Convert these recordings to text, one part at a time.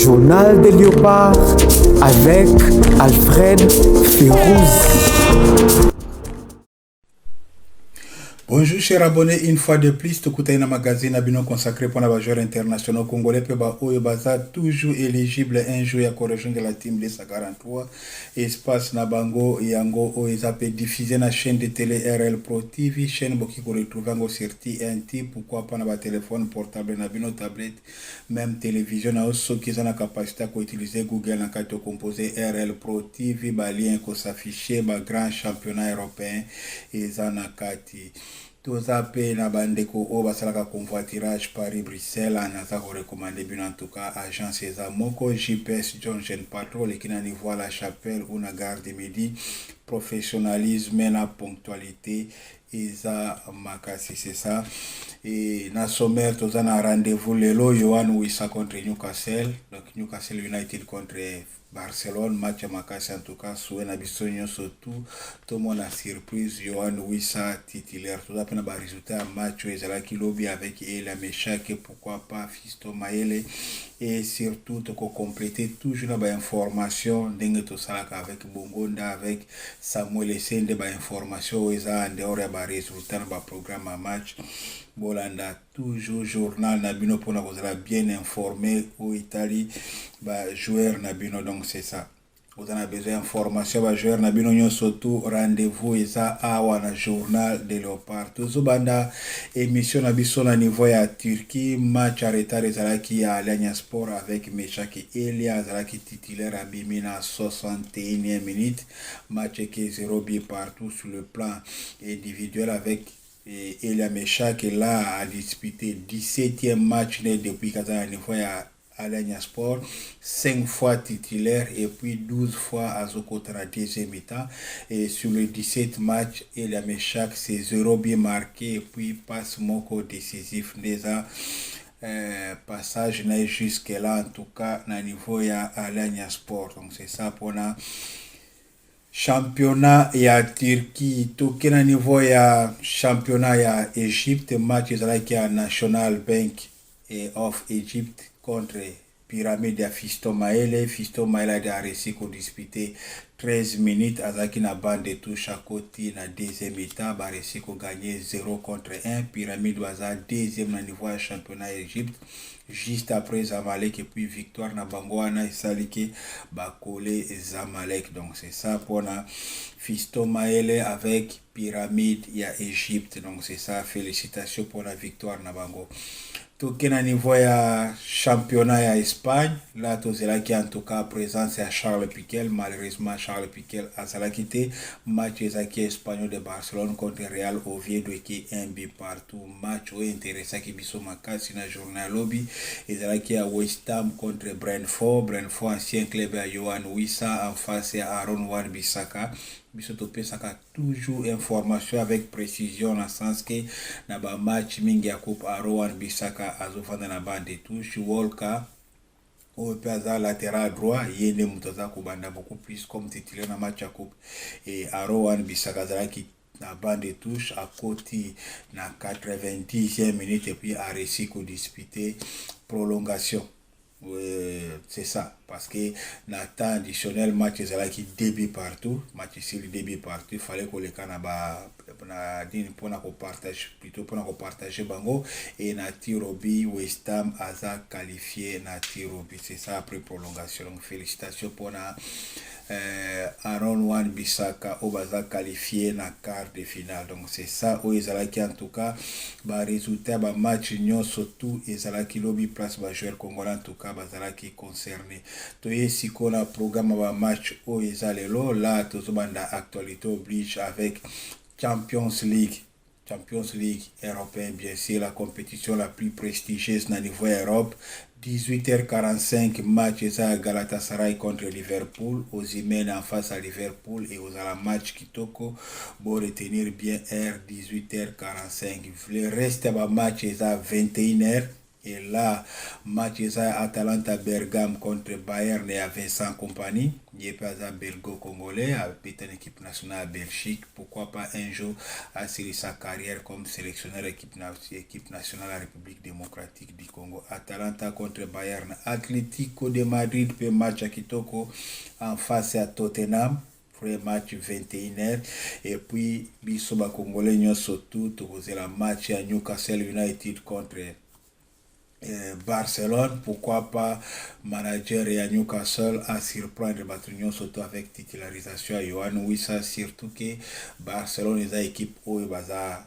Journal des léopards avec Alfred Férouz. Bonjour chers abonnés, une fois de plus, Tokutaina Magazine a bien consacré pour les joueurs internationaux congolais Peba Oyo Baza, toujours éligible un jour à correction de la team de 143. Espace Nabango Yango Oezape diffusé na chaîne de télé RL Pro TV, chaîne qui qu'on retrouve en sur TNT, pourquoi pas na téléphone portable, na bino tablette, même télévision, na ceux qui ont la capacité à utiliser Google na carte composé RL Pro TV, ba lien ko s'afficher, ba grand championnat européen et zanakati. Toza pe na bandeko o basalaka convoiturage Paris-Bruxelles anaza ko recommander bien en tout cas agence eza moko GPS John Jean Patrol et qui na niveau à la chapelle ou na gare de midi professionnalisme et la ponctualité eza makasi c'est ça et na sommaire toza na rendez-vous lelo Yohan Wissa contre Newcastle, donc Newcastle United contre Barcelone, match à Makassi en tout cas, souhait na bisogno surtout, tout le monde a surprise, Yohan Wissa titulaire, tout ça, pour résultat match, qui lobby avec Elia Meshak, et pourquoi pas Fisto Maele, et surtout, tu peux compléter toujours la information, dingue tout ça avec Bongonda, avec Samuel Essende, des informations, ils ont en dehors des résultats, dans le programme à match. Bolanda toujours journal Nabino pour nous bien informé au Italie bah joueur Nabino, donc c'est ça vous en avez besoin d'informations bah joueur Nabino surtout rendez-vous et ça awa journal de Léopard toujours banda émission Nabiso na niveau ya Turquie match arrêté ezalaki à Alliance Sport avec Meshaki Elia ezalaki titulaire à Bimina 61e minute match qui est 0 but partout sur le plan individuel avec et Elia Meshak là a disputé 17e match depuis qu'il a niveau à Alliance Sport, 5 fois titulaire et puis 12 fois à Zokotra deuxième mi-temps. Et sur les 17 matchs, Elia Meshak c'est 0 bien marqué et puis passe moko décisif déjà. Passage n'est jusque là en tout cas na niveau à Alliance Sport. Donc c'est ça pour la championnat ya Turquie tokena niveau ya championnat ya Égypte match ezalaki ya National Bank of Egypt contre Pyramide ya Fisto Maele a réussi à disputer 13 minutes azaki na bande de touche à côté na deuxième mi-temps ba réussi à gagner 0 contre 1 Pyramide baza deuxième na niveau ya championnat Égypte juste après Zamalek et puis victoire na Bangoana et Salike Bakole Zamalek. Donc c'est ça pour la Fisto Maele avec Pyramide ya Égypte. Donc c'est ça, félicitations pour la victoire na Bango. Tout à niveau ya championnat ya Espagne, là tout là qui en tout cas présence à Charles Piquel, malheureusement Charles Piquel a quitté match qui espagnol de Barcelone contre Real Oviedo qui un but partout match intéressant qui biso makasi na journal lobby et qui a West Ham contre Brentford ancien club à Yohan Wissa en face à Aaron Wan-Bissaka. Bisoto pesaka toujours information avec précision dans le sens que na ba match mingi ya coupe Aaron Wan-Bissaka azofanda na bande de touche Walker au pesa latéral droit yende mutoza kubanda beaucoup plus comme titulaire na match ya coupe et Aaron Wan-Bissaka zalaki na bande de touche à côté na 90e minute et puis a réussi à disputer prolongation. C'est ça parce que dans le temps additionnel match qui début partout match sur le début partout il fallait que les canaba pour partager bango et na tirobi West Ham a qualifié na tirobi c'est ça après prolongation. Donc félicitations pour na Aaron Wan-Bissaka au baza qualifié na quart de finale. Donc c'est ça où ezalaki en tout cas ba résultat ba match surtout ezalaki lobby place ba joueur congolais en tout cas bazalaki concerné toye sikona programme ba match o ezalelo là tozobanda actualité oblige avec Champions League européenne, bien sûr la compétition la plus prestigieuse na niveau Europe. 18h45 match à Galatasaray contre Liverpool, aux Osimhen en face à Liverpool et aux la match kitoko pour retenir bien R 18h45. Le reste de match est à 21h Et là, match Atalanta Bergame contre Bayern et à Vincent Compagnie. Il n'y a pas un belgo-congolais avec une équipe nationale Belgique. Pourquoi pas un jour assurer sa carrière comme sélectionneur équipe nationale de la République démocratique du Congo. Atalanta contre Bayern. Atlético de Madrid peut match à Kitoko en face à Tottenham. Premier match 21h. Et puis, Bisoba Congolais, surtout, tu la match à Newcastle United contre Barcelone. Pourquoi pas manager et à Newcastle à surprendre Batunion surtout avec titularisation à Johan Wissa, surtout que Barcelone est une équipe où il va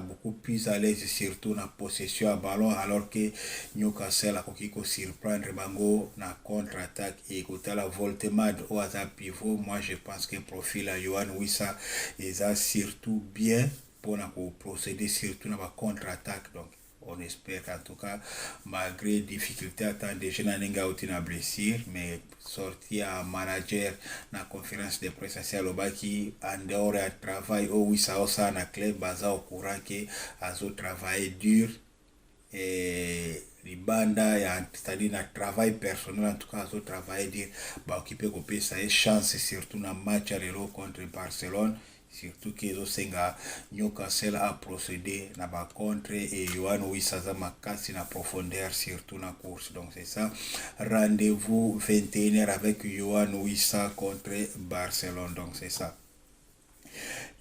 beaucoup plus à l'aise surtout dans la possession à ballon alors que Newcastle a qui surprendre Bango dans contre-attaque et écouter la voltemade au hasard pivot. Moi je pense que profil à Johan Wissa est surtout bien pour procéder surtout dans la contre-attaque. Donc on espère qu'en tout cas, malgré difficulté à temps déjà n'enga outina blessure, mais sorti à manager dans la conférence de presse à Lobaki, en dehors de travail au Wissa Osa na club, baza au courant que azo travail dur et libanda c'est-à-dire dans le travail personnel en tout cas azo travail dur, bah occuper copier ça est chance surtout dans le match à l'Euro contre Barcelone. Surtout que Senga Newcastle a procédé na ba contre et Johan Wissaza Makasi na profondeur surtout na course. Donc c'est ça. Rendez-vous 21h avec Johan Wissa contre Barcelone. Donc c'est ça.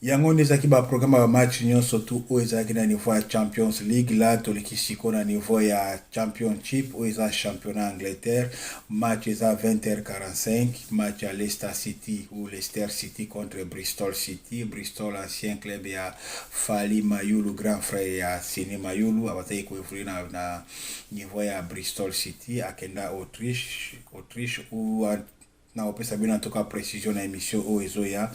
Yango nezaki ba programme ba match nyon surtout au ezaki na niveau ya Champions League là toliki siko na niveau ya Championship au eza championnat Angleterre match eza 20h45 match à Leicester City ou Leicester City contre Bristol City. Bristol ancien club ya Fally Mayulu grand frère ya Sini Mayulu abataki ko evoluer na niveau ya Bristol City akenda Autriche ou na opesa bino en tout cas précision na émission au ezo ya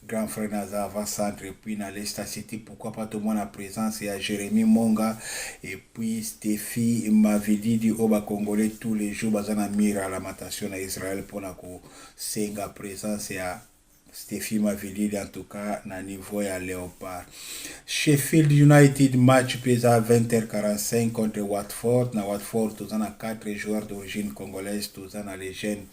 grand frère Naza avant-centre et puis dans Leicester City, pourquoi pas tout le monde en présence, il y a Jérémy Monga et puis Stéphie Mavididi au Congolais tous les jours, bazana mira la matation à Israël pour la senga présence et à Stéphie Mavididi en tout cas na niveau à Léopard. Sheffield United match pesa à 20h45 contre Watford. Na Watford, tous en a 4 joueurs d'origine congolaise, tous en a les jeunes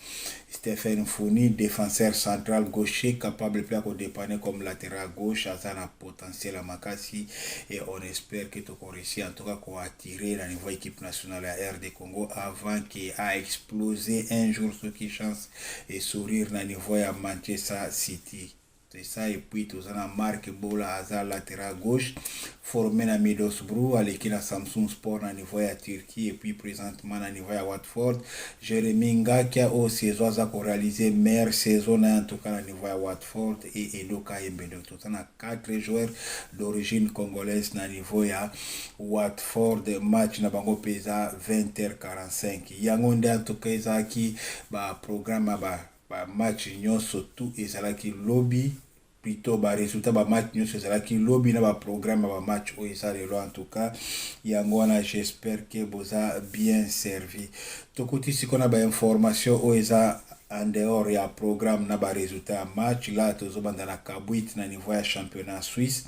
Stephen Founi, défenseur central gaucher, capable de dépanner comme latéral gauche, à un potentiel à Makasi. Et on espère que tu as réussi en tout cas qu'on attirer la niveau équipe nationale à RD Congo avant qu'il a explosé un jour ce qui chance et sourire na niveau à Manchester City. C'est ça, et puis tout ça, Marc Bola Hazard latéral gauche, formé à Middlesbrough, à l'équipe à Samsung Sport à niveau à Turquie, et puis présentement à niveau à Watford. Jérémy Nga qui a au saison réalisé meilleure saison en tout cas à niveau à Watford et Edoka Embedo. Tout ça, 4 joueurs d'origine congolaise à niveau à Watford. Match na bango pesa 20h45. Yangonde en tout cas, qui programme match nyonso tout ezalaki lobby plutôt résultat match nyonso ezalaki lobby na programme match o ezalelo en tout cas yango wana j'espère que boza bien servi tokoti sikona information o eza en dehors ya programme na résultat match là tozobanda na Kabwit na niveau ya championnat suisse.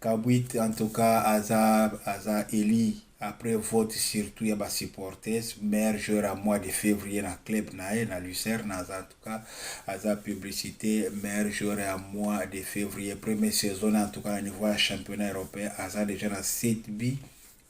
Kabwit en tout cas aza eli après vote surtout il y a supporters meilleur joueur à mois de février dans club na Lucerne en tout cas à la publicité meilleur joueur à mois de février première saison en tout cas au niveau du championnat européen à déjà dans 7 buts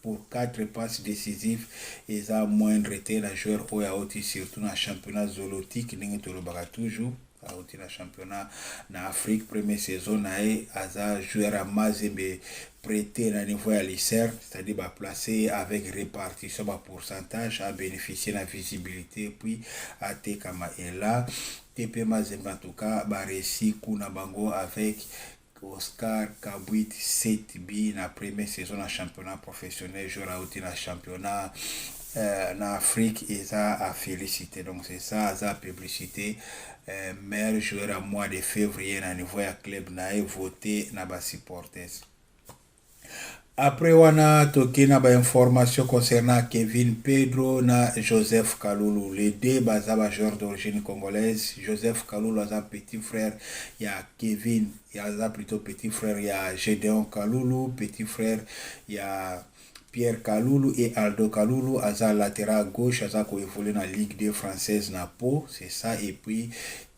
pour 4 passes décisives et ça moindre été la joueur au yaoti surtout dans le championnat zolotique n'ingi tolobaka toujours au na championnat na Afrique première saison na aza joueur à Mazembe prêté à niveau à l'ICER, c'est-à-dire placé avec répartition de pourcentage à bénéficier de la visibilité puis à Tekama et là TP Mazembe en tout cas réussi kuna bango avec Oscar Kabwit 7 bi na première saison na championnat professionnel joueur à na championnat en Afrique et ça a félicité donc c'est ça la publicité meilleur joueur à mois de février na niveau ya club na voté na ba supporters. Après wana toki na ba information concernant Kevin Pedro na Joseph Kalulu les deux bazaba joueurs d'origine congolaise. Joseph Kalulu a petit frère ya Kevin, il a plutôt petit frère ya Gédéon Kalulu, petit frère ya Pierre Kaloulou et Aldo Kaloulou, aza latéral gauche, aza ko évoluer dans la Ligue 2 française na Pau, c'est ça. Et puis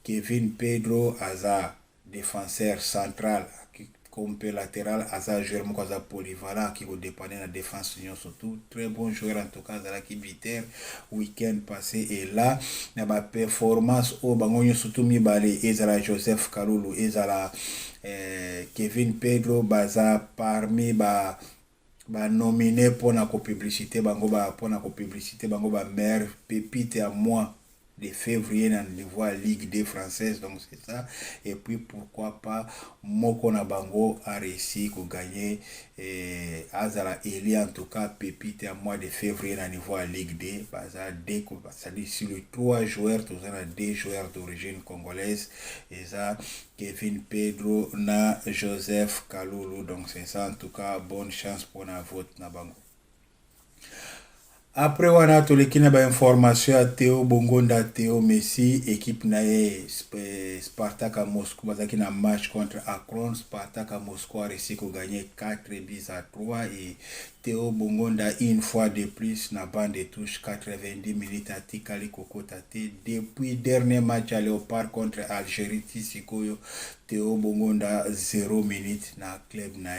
Kevin Pedro, aza défenseur central, comme latéral, aza joueur moko aza polyvalent qui va dépendre de la défense surtout. Très bon joueur en tout cas, aza qui Viter week-end passé. Et là, na ba performance au bango surtout mibale ezala Joseph Kaloulou, ezala Kevin Pedro, baza parmi ba nominé pour la publicité bango ba meilleure pépite à moi de février dans le niveau Ligue 2 française, donc c'est ça. Et puis pourquoi pas moko na bango a réussi à gagner azala eli en tout cas pépite à mois de février dans le niveau Ligue 2, c'est-à-dire sur les 3 joueurs, tous on a 2 joueurs d'origine congolaise, et ça Kevin Pedro na Joseph Kaloulou, donc c'est ça. En tout cas, bonne chance pour na vote na bango. Après wana toleki na ba information ya Théo Bongonda, Théo Messi, équipe na Spartak à Moscou bazaki na match contre Akron. Spartak à Moscou a réussi à gagner 4-3 et Théo Bongonda une fois de plus na bande de touche 90 minutes à Tikali Kokotate. Depuis dernier match à Léopard contre Algérie Tisikoyo, Théo Bongonda 0 minutes na club na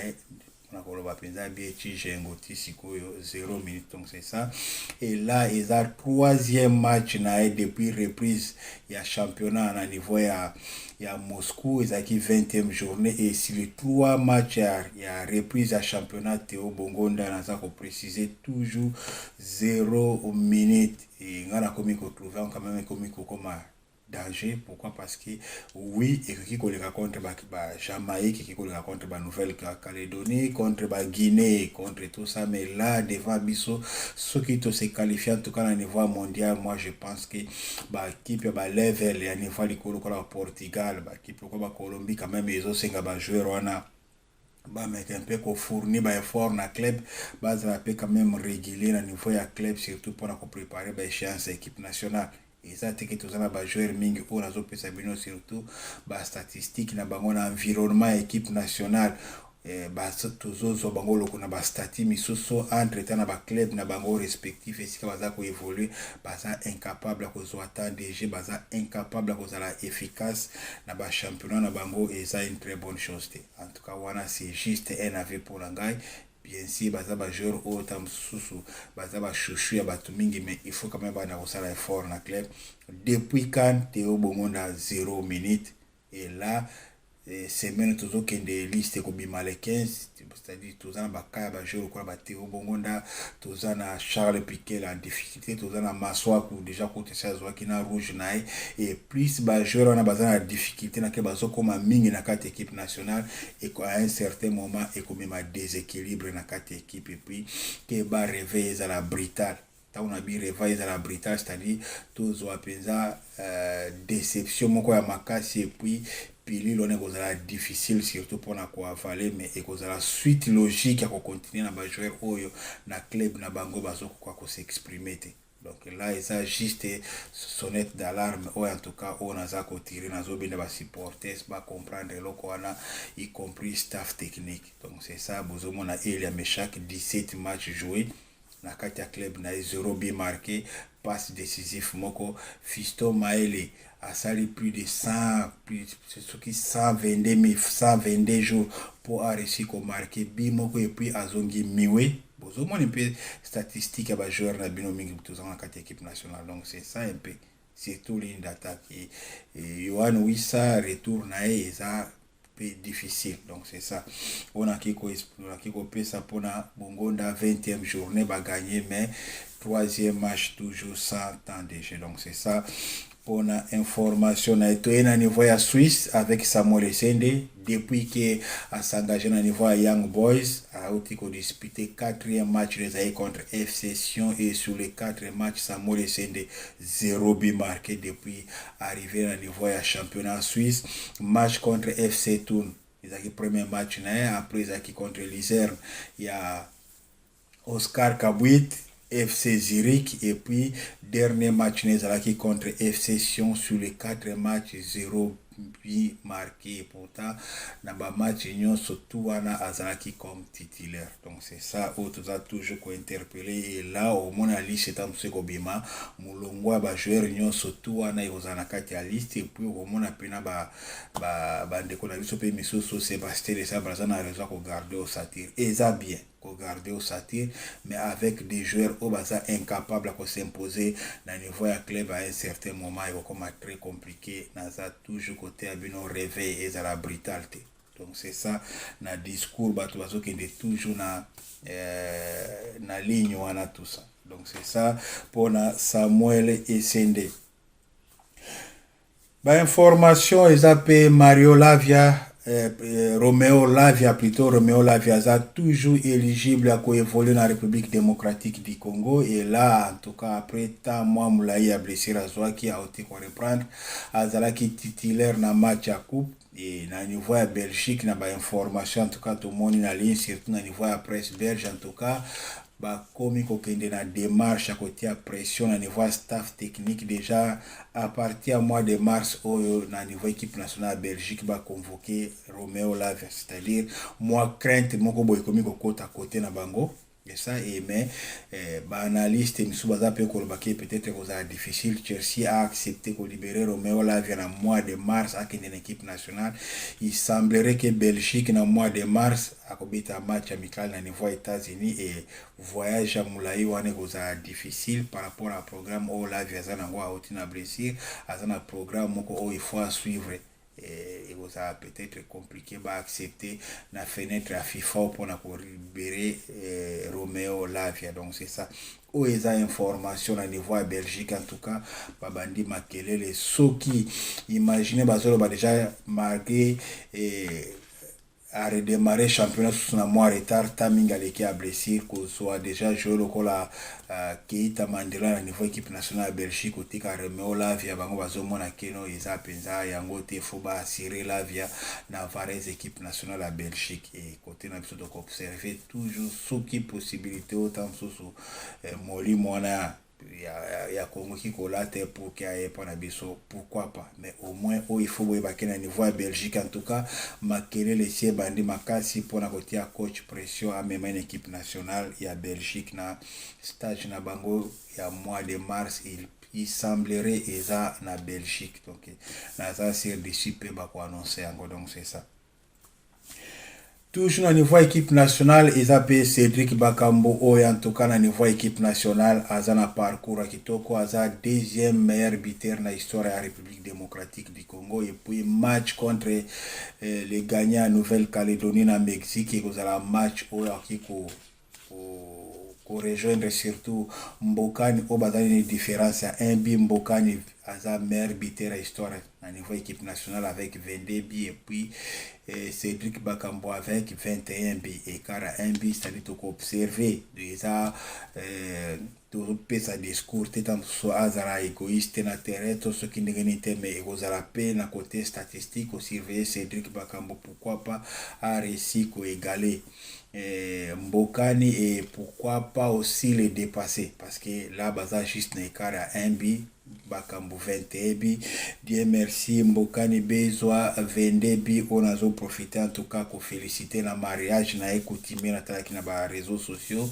on a penza bieti jengo tisikoyo 0 minutes, donc c'est ça. Et là ils ont 3e match na depuis reprise il y a championnat à niveau ya Moscou, ils ont qui 20e journée, et sur les 3 matchs il y a reprise à championnat Théo Bongonda na ko préciser toujours 0 minutes, et on a commis ko trouver quand même commis ko comme danger. Pourquoi? Parce que oui, et qui collègue contre Jamaïque, qui collègue contre Nouvelle-Calédonie, contre Guinée, contre tout ça, mais là devant Bisso, ceux qui se qualifient en tout cas au niveau mondial, moi je pense que l'équipe level à niveau du Portugal, l'équipe de Colombie quand même ils ont 5 joueurs mettre un peu qu'on fournit effort na club, ça peut quand même réguler au niveau ya club, surtout pour préparer l'échéance équipe nationale. Et ça c'est que tous les joueurs mingi pour nazo pesa bino, surtout statistique na bango na environnement équipe nationale, tozozo bango loko na stati misusu entre temps na club na bango respectif, et si baza ko évoluer baza incapable ko zo atteindre DG, baza incapable ko zala efficace na championnat na bango, et ça une très bonne chose. En tout cas wana c'est juste un avis pour l'angai. Bien sûr, baza ba joueur autant susu, baza ba chouchou ya batu mingi, mais il faut quand même bana kosala effort na club. Depuis quand Théo Bongonda 0 minutes, et là semaine toujours que des listes comme les 15, c'est-à-dire tous en bakaya ba joueur quoi ba Théo Bongonda, tous en Charles Piquet en difficulté, tous en Maswa ou déjà côté ça zoa qui na rouge na, et plus ba joueur on a besoin de difficulté na ke bazo comme mingi na carte équipe nationale, et à un certain moment et comme ma déséquilibre na carte équipe, et puis que ba réveil à la brutale. On a bien réveillé à la brutale, c'est-à-dire tous ont pensa déception moko ya makasi, et puis pili l'on est difficile surtout pour na ko avaler, mais et cause la suite logique à continuer na ba joueur oyo na club na bango bazo quoi ko s'exprimer. Donc là il a juste sonnette d'alarme, ou en tout cas on a ça ko tirer na zo bien ba supporters ba comprendre loko ana y compris staff technique. Donc c'est ça bozo mona il y a chaque 17 matchs joués na kati ya club na 0 but marqué, passe décisif moko. Fiston Maele a sali plus de 122 jours pour réussir à marquer bimoko, et puis azongi miwe bozo mon un peu statistique à joueur na bino mingi tous en quatre équipe nationale. Donc c'est ça un peu, surtout ligne d'attaque, et Yohan Wissa retour na eza difficile. Donc c'est ça, on a qui ça pour na Bongonda 20e journée ba gagner, mais 3e match toujours sans temps de jeu. Donc c'est ça pour la information na été na niveau ya Suisse avec Samuel Essende, depuis que a s'engagé na niveau ya Young Boys a disputé 4e match les contre FC Sion, et sur les 4 matchs Samuel Essende 0 but marqué depuis arrivé na niveau ya championnat suisse. Match contre FC Thun, ils ont premier match na, après ils ont contre l'Isère, il y a Oscar Kabouit FC Zurich, et puis dernier match qui contre FC Sion, sur les 4 matchs 0 but marqué. Pourtant, dans le match, surtout, on a Azalaki comme titulaire. Donc, c'est ça où tu as toujours interpellé. Et là, au moins, la liste est en Sekobima. Moulongwa, joueur, surtout, on a Ozanakati à liste. Et puis, au moins, on a ndeko na biso pe misusu Sébastien de Sabraza na raison ko garder au satire. Et ça bien, ko garder au satire, mais avec des joueurs au baza incapables de s'imposer dans le niveau à club à un certain moment, il va comme très compliqué. Naza toujours côté à bino réveil et à la brutalité. Donc c'est ça, na discours bato bazo qui est toujours na ligne on a tout ça. Donc c'est ça pour Samuel Essende. Information, ils appellent Mario Lavia, Romeo Lavia plutôt, Romeo Lavia a toujours éligible à évoluer dans la République démocratique du Congo. Et là, en tout cas, après tant mois, Moulaï a blessé Razoa qui a été reprendre. Azala qui est titulaire dans le match à coupe. Et dans le niveau de Belgique, dans information, en tout cas, tout le monde est en ligne, surtout dans le niveau de la presse belge, en tout cas. Comme il y a des démarches à côté de pression au niveau staff technique déjà à partir du mois de mars au niveau équipe nationale Belgique va convoquer Romeo Lavia, c'est-à-dire moi crainte mon côté à côté na bango et ça et mais analyste Misubaza peut peut-être que ça difficile. Chelsea a accepté de libérer Romeo Lavia dans le mois de mars avec une équipe nationale. Il semblerait que Belgique dans le mois de mars a combattu un match amical dans niveau États-Unis et voyage à Moulaï est difficile par rapport au programme où Lavia a blessé, à un programme où il faut suivre. Et vous a peut-être compliqué d'accepter la fenêtre à FIFA pour libérer Romeo Lavia. Donc c'est ça. Où il y a information à niveau à Belgique en tout cas, Babandi Makelele, ceux qui imaginez déjà marqué à redémarrer championnat sous un mois retard, Taming Aleki a blessé, qu'on soit déjà joué le col à Keita Mandela à niveau équipe nationale Belgique, côté Romeo Lavia, Bango Bazomona Keno, Isa Penza, Yangote, Foba, Cyril Lavia, Navarez, équipe nationale à Belgique. Et côté n'a pas donc observer toujours ce qui possibilité autant sous Moli Mona. Il y a Congo qui collate pour qu'il y ait pas d'abisseau, pourquoi pas, mais au moins il faut voir à niveau à Belgique en tout cas Makele les bandi makasi pour côté à coach pression à même une équipe nationale. Il y a Belgique na stage na bango il y a mois de mars il semblerait ça na Belgique donc là ça c'est des super quoi annoncer encore donc c'est ça. Toujours au niveau équipe nationale, ils appellent Cédric Bakambo, en tout cas au niveau équipe nationale, Azana parcours à Kitoko, Aza deuxième meilleur buteur dans l'histoire de la République démocratique du Congo. Et puis match contre les gagnants en Nouvelle-Calédonie dans le Mexique, et vous avez un match pour rejoindre surtout Mbokani, au bas une différence à un but Mbokani, Aza meilleur buteur à l'histoire au niveau équipe nationale avec 22 buts et puis Cédric Bakambo avec 21 buts et car un but c'est-à-dire qu'on observer déjà tout pesa discours tant so azara égoïste na terrain tout ce qui n'est mais ozala pe na côté statistique aussi surveiller Cédric Bakambo pourquoi pas a réussi à égaler Mbokani et pourquoi pas aussi les dépasser parce que là baza juste na écart à un but Bakambo 21 buts. Dieu merci Mbokani Bezwa 22 buts. On a profité en tout cas pour féliciter le mariage na coutumier na tala na ba réseaux sociaux.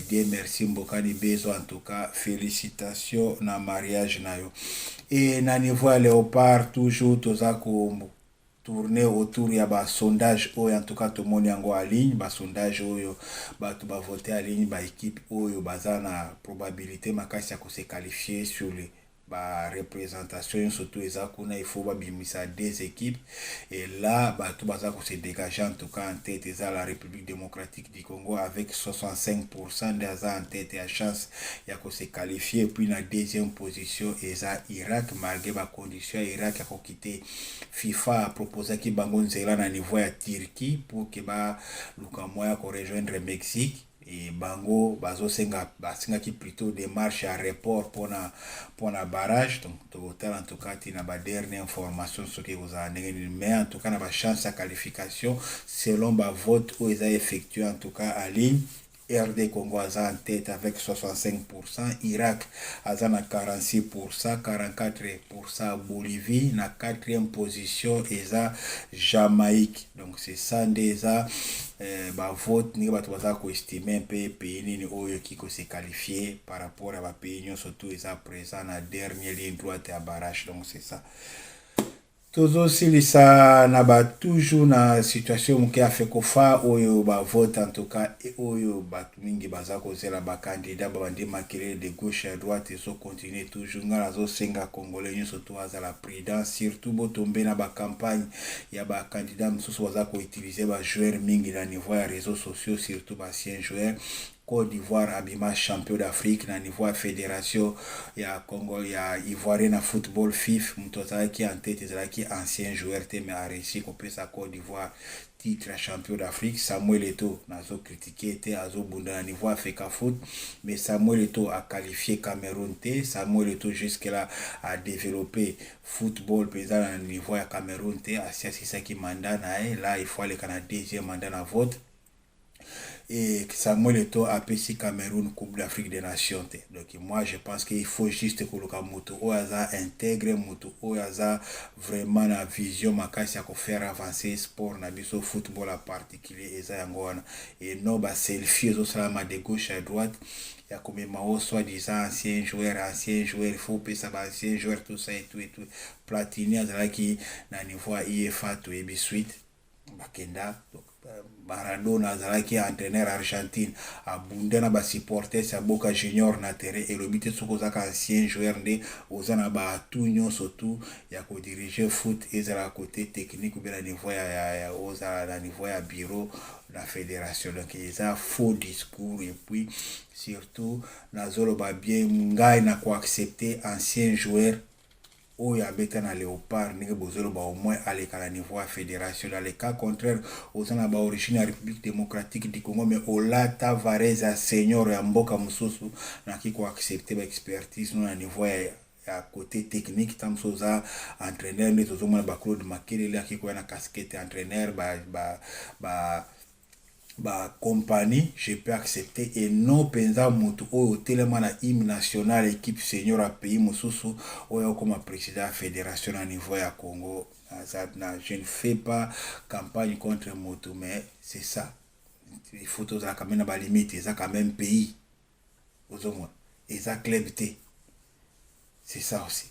Dieu merci Mbokani Bezwa en tout cas félicitations na mariage na yo. Et na niveau à Léopard toujours toza ko tourner autour ya ba sondage oyo en tout cas tout le monde yango en ligne ba sondage oyo ba to ba voter en ligne ba équipe oyo baza na probabilité makasi ya ko se qualifier sur les ba représentation surtout ezakuna il faut ba bimisa deux équipes et là ba tout baza ko se dégager en tout cas en tête eza la République démocratique du Congo avec 65% des en tête à chance ya ko se qualifier puis la deuxième position eza Irak malgré ba condition Irak a quitté FIFA a proposé ki bango nzela na niveau ya Turquie pour que ba luka moya ko rejoindre Mexique et bango bazosenga basengaki plutôt démarche à report pour na barrage donc total en tout cas tina ba dernière information ce que vous avez mais en tout cas na ba chance à qualification selon ba vote où ils a effectué en tout cas en ligne RD Congo aza en tête avec 65%, Irak aza na 46%, 44% Bolivie, na 4e position eza Jamaïque. Donc c'est ça déjà vote ni bato baza ko estimer pe pays nini oyo ki ko se qualifier par rapport à ba pays nyonso surtout eza présent na dernière ligne droite ya barrage. Donc c'est ça. Tozosilisa na ba toujours na situation moke afekofa oyo ba vote en tout cas et oyo bato mingi baza kozela ba candidat ba bandi makele de gauche à droite et so continuer toujours ngala zo senga congolais nyonso to azala prudent surtout botombe na ba campagne ya ba candidat msusu baza ko utiliser ba joueur mingi na niveau ya réseaux sociaux surtout ba ancien joueur. Côte d'Ivoire abima champion d'Afrique na niveau ya fédération ya Congo ya Ivoirien na football FIF mutozala ki en tête ezala ki ancien joueur te mais a réussi ko pesa Côte d'Ivoire titre ya champion d'Afrique. Samuel Eto'o nazo critiquer te azo bunda na niveau Africa Foot mais Samuel Eto'o a qualifié Cameroun te. Samuel Eto'o jusque là a développé football pesa na niveau ya Cameroun te asiasi saki mandat na là il faut aller kana deuxième mandat na vote. Et Samuel Eto'o a payé Cameroun Coupe d'Afrique des Nations. Donc moi je pense qu'il faut juste que le Moto Oaza intègre Moto Oaza vraiment la vision makasi à faire avancer sport na biso football en particulier et non ba selfie aux salama de gauche à droite. Il y a comme Mao soi-disant ancien joueur, il faut payer ça ancien joueur tout ça et tout. Platini azala qui na niveau IFA to ebi suite bakenda donc Maradona azalaki entraîneur Argentine abundana ba supporter sa Boca Junior na terrain et le but sokozaka ancien joueur nde ozana ba tout nyonso tout ya ko diriger foot ezala côté technique ou bien à niveau ya ozala na niveau ya bureau la fédération. Donc il y a faux discours et puis surtout na zolo ba bien ngai na ko accepter ancien joueur oyo abeta na Léopard ndenge bozolo ba au moins aller à la niveau à fédération. Dans les cas contraire aux na ba origine ya République démocratique du Congo mais Ola Tavares a senior ya mboka mususu na ki ko accepter ba expertise no na niveau ya côté technique tam soza entraîneur mais tozo mona ba Claude Makelele ki ko na casquette entraîneur ba compagnie je peux accepter et non penza mutu oyo telema na hymne national équipe senior à pays mususu oyo comme président fédération à niveau ya Congo. Je ne fais pas campagne contre mutu mais c'est ça, il faut tous la quand même ba limite ça quand même pays aux moins et ça club T c'est ça aussi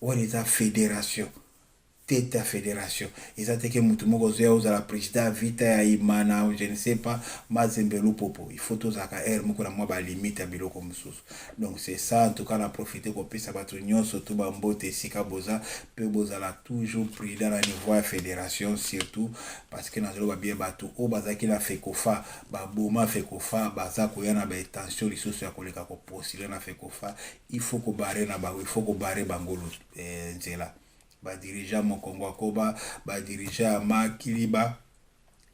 ou les fédération tête à fédération ils ont que mutumoko zoya la président vita ya imana je ne sais pas mazembelu popo il faut tous aka air moko na moi ba limite à biloko mususu. Donc c'est ça en tout cas na profiter ko pesa bato nyonso to ba mbote sika boza pe boza la toujours prudent à niveau ya fédération surtout parce que na zolo ba bien bato o bazaki na fekofa ba boma fekofa baza ko yana ba tension lisusu ya koleka ko postiller na fekofa il faut ko barrer na ba il faut ko barrer bangolo nzela ba dirigeant Mokongo Koba, ba dirigeant Makiliba,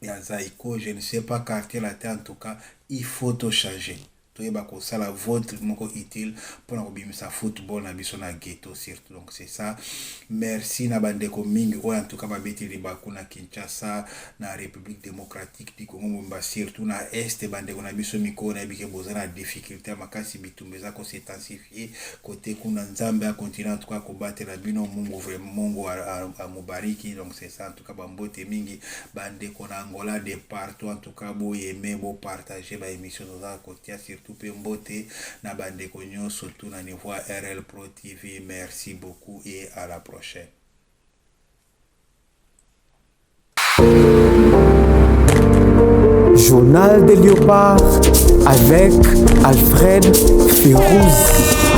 ya Zaiko, je ne sais pas quartier la terre en tout cas, il faut tout changer. Tout ça la vote moko utile pour na kobimisa football na biso na ghetto surtout. Donc c'est ça. Merci na bandeko mingi o en tout cas babeti libaku na Kinshasa na République démocratique du Congo mba surtout na est bandeko na biso miko na bike bozana difficulté makasi bitumbeza ko s'intensifier côté kuna nzambe a continuer en tout cas ko battre la bino mungu vraiment mungu a mubariki. Donc c'est ça en tout cas bambote mingi bandeko na Angola de partout en tout cas bo aimer bo partager ba émission za côté tout pe mbote na bandeko nyonso surtout na niveau RL Pro TV. Merci beaucoup et à la prochaine. Journal des Léopards avec Alfred Férouz.